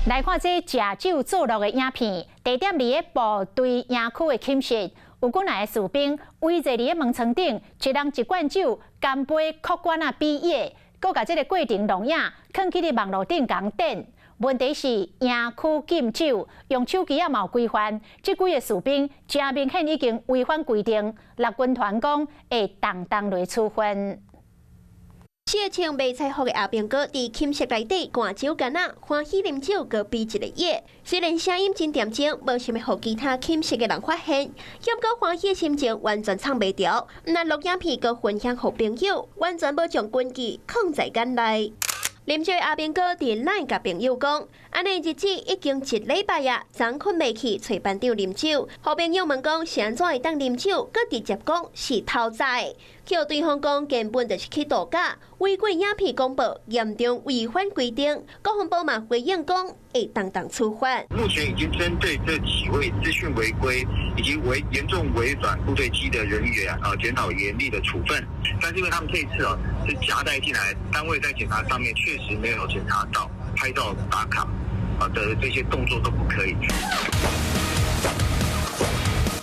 来看这食酒作乐的影片，地点伫个部队营区的寝室，有几来士兵围坐伫个门床顶，一人一罐酒，干杯、嗑管啊比野，搁甲这个过程录影，放去伫网络顶讲点。问题是营区禁酒，用手机也冇规范，这几个士兵真明显已经违反规定，陆军团讲会当来处分。四个穿迷彩服的阿兵哥伫寝室内底灌酒干啊，欢喜啉酒，搁比一个耶。虽然声音真恬静，无想要互其他寝室的人发现，险搁欢喜的心情完全藏袂牢。那录影片搁分享互朋友，完全无将军纪藏在眼内。啉酒的阿兵哥伫LINE甲朋友讲，安尼日子已经1礼拜啊，昨困袂去，找班长啉酒。好朋友问讲是安怎会当啉酒，搁直接讲是偷载。叫对方讲根本就是去度假，违规影片公布，严重违反规定。国防部嘛回应讲会当处罚。目前已经针对这几位资讯违规以及严重违反部队纪的人员检讨严厉的处分。但是因为他们这一次是夹带进来，单位在检查上面确实没有检查到拍照打卡的这些动作都不可以。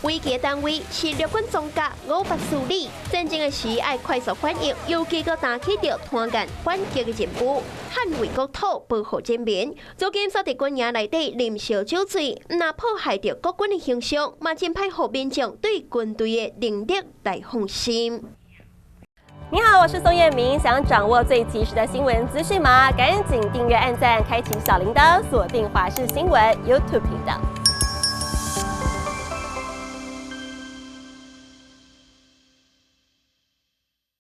违纪单位是陆军总甲5处理，战争的时爱快速反应，尤其搁担起着团干反击的任务，捍卫国土，保护人民。如今所伫军营内底啉烧酒醉，若破坏着国军的形象，嘛真歹互民众对军队的能力来放心。你好，我是宋彦明。想掌握最及时的新闻资讯吗？赶紧订阅、按赞、开启小铃铛，锁定华视新闻 YouTube 频道。